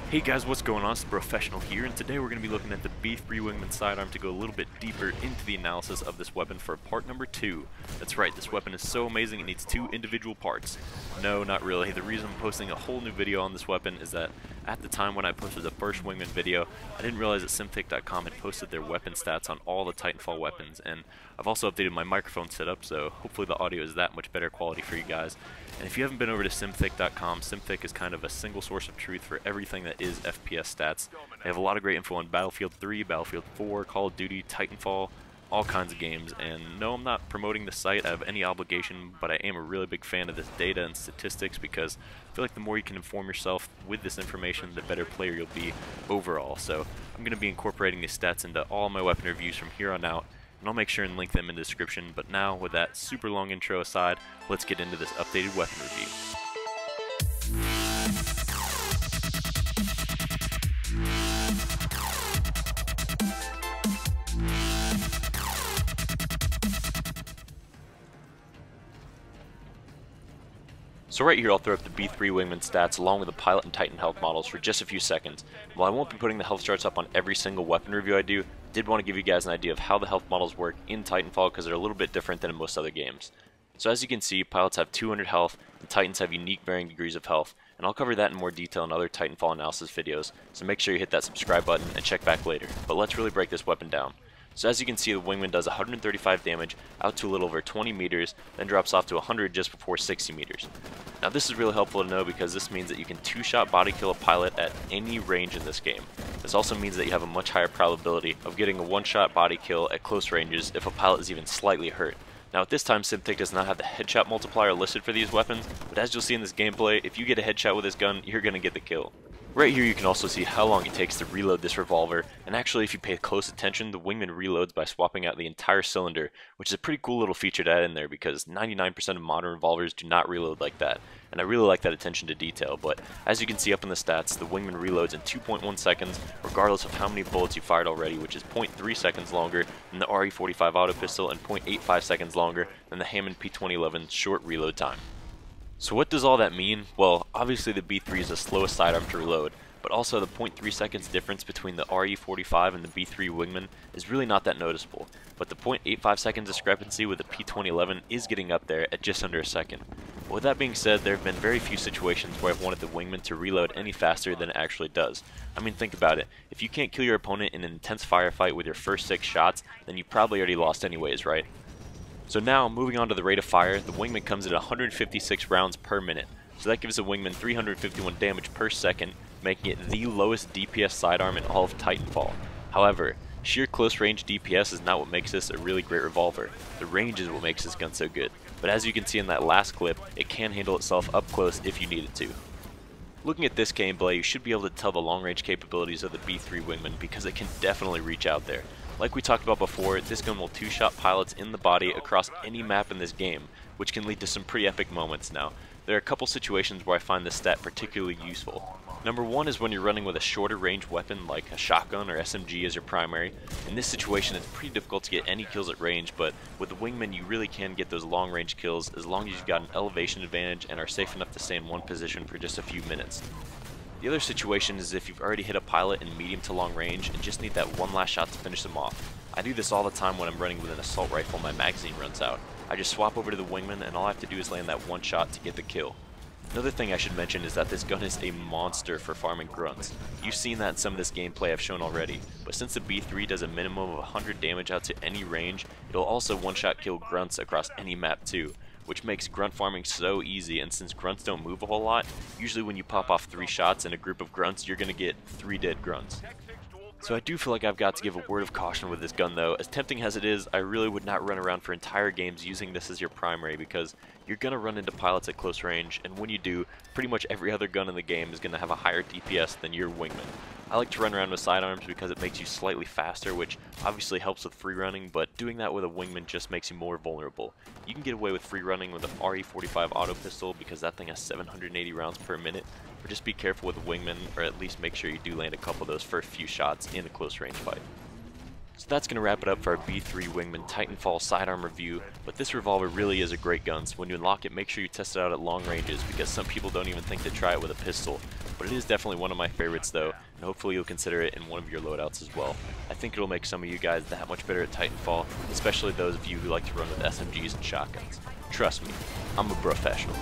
Hey guys, what's going on? It's Brofessional here, and today we're going to be looking at the B3 Wingman Sidearm to go a little bit deeper into the analysis of this weapon for part number 2. That's right, this weapon is so amazing it needs 2 individual parts. No, not really. The reason I'm posting a whole new video on this weapon is that at the time when I posted the first Wingman video, I didn't realize that simthic.com had posted their weapon stats on all the Titanfall weapons, and I've also updated my microphone setup, so hopefully the audio is that much better quality for you guys. And if you haven't been over to simthic.com, Simthic is kind of a single source of truth for everything that is FPS stats. They have a lot of great info on Battlefield 3, Battlefield 4, Call of Duty, Titanfall, all kinds of games. And no, I'm not promoting the site, I have any obligation, but I am a really big fan of this data and statistics because I feel like the more you can inform yourself with this information, the better player you'll be overall. So I'm going to be incorporating these stats into all my weapon reviews from here on out, and I'll make sure and link them in the description. But now, with that super long intro aside, let's get into this updated weapon review. So right here I'll throw up the B3 Wingman stats along with the Pilot and Titan health models for just a few seconds. While I won't be putting the health charts up on every single weapon review I do, I did want to give you guys an idea of how the health models work in Titanfall because they're a little bit different than in most other games. So as you can see, Pilots have 200 health, and Titans have unique varying degrees of health, and I'll cover that in more detail in other Titanfall analysis videos, so make sure you hit that subscribe button and check back later. But let's really break this weapon down. So as you can see, the Wingman does 135 damage out to a little over 20 meters, then drops off to 100 just before 60 meters. Now this is really helpful to know because this means that you can two-shot body kill a pilot at any range in this game. This also means that you have a much higher probability of getting a one-shot body kill at close ranges if a pilot is even slightly hurt. Now at this time, Simthic does not have the headshot multiplier listed for these weapons, but as you'll see in this gameplay, if you get a headshot with this gun, you're going to get the kill. Right here you can also see how long it takes to reload this revolver, and actually if you pay close attention, the Wingman reloads by swapping out the entire cylinder, which is a pretty cool little feature to add in there because 99% of modern revolvers do not reload like that, and I really like that attention to detail. But as you can see up in the stats, the Wingman reloads in 2.1 seconds regardless of how many bullets you fired already, which is 0.3 seconds longer than the RE45 auto pistol and 0.85 seconds longer than the Hammond P2011 short reload time. So what does all that mean? Well, obviously the B3 is the slowest sidearm to reload, but also the 0.3 seconds difference between the RE45 and the B3 Wingman is really not that noticeable, but the 0.85 second discrepancy with the P2011 is getting up there at just under a second. But with that being said, there have been very few situations where I've wanted the Wingman to reload any faster than it actually does. I mean, think about it. If you can't kill your opponent in an intense firefight with your first 6 shots, then you probably already lost anyways, right? So now, moving on to the rate of fire, the Wingman comes at 156 rounds per minute. So that gives the Wingman 351 damage per second, making it the lowest DPS sidearm in all of Titanfall. However, sheer close range DPS is not what makes this a really great revolver. The range is what makes this gun so good. But as you can see in that last clip, it can handle itself up close if you need it to. Looking at this gameplay, you should be able to tell the long range capabilities of the B3 Wingman because it can definitely reach out there. Like we talked about before, this gun will two-shot pilots in the body across any map in this game, which can lead to some pretty epic moments. Now, there are a couple situations where I find this stat particularly useful. Number one is when you're running with a shorter range weapon like a shotgun or SMG as your primary. In this situation, it's pretty difficult to get any kills at range, but with the Wingman you really can get those long range kills as long as you've got an elevation advantage and are safe enough to stay in one position for just a few minutes. The other situation is if you've already hit a pilot in medium to long range and just need that one last shot to finish them off. I do this all the time when I'm running with an assault rifle and my magazine runs out. I just swap over to the Wingman and all I have to do is land that one shot to get the kill. Another thing I should mention is that this gun is a monster for farming grunts. You've seen that in some of this gameplay I've shown already, but since the B3 does a minimum of 100 damage out to any range, it'll also one-shot kill grunts across any map too, which makes grunt farming so easy. And since grunts don't move a whole lot, usually when you pop off 3 shots in a group of grunts, you're going to get 3 dead grunts. So I do feel like I've got to give a word of caution with this gun though. As tempting as it is, I really would not run around for entire games using this as your primary because you're going to run into pilots at close range, and when you do, pretty much every other gun in the game is going to have a higher DPS than your Wingman. I like to run around with sidearms because it makes you slightly faster, which obviously helps with free running, but doing that with a Wingman just makes you more vulnerable. You can get away with free running with an RE45 auto pistol because that thing has 780 rounds per minute, but just be careful with the Wingman, or at least make sure you do land a couple of those first few shots in a close range fight. So that's going to wrap it up for our B3 Wingman Titanfall sidearm review, but this revolver really is a great gun, so when you unlock it, make sure you test it out at long ranges because some people don't even think to try it with a pistol. but it is definitely one of my favorites though, and hopefully you'll consider it in one of your loadouts as well. I think it'll make some of you guys that much better at Titanfall, especially those of you who like to run with SMGs and shotguns. Trust me, I'm a professional.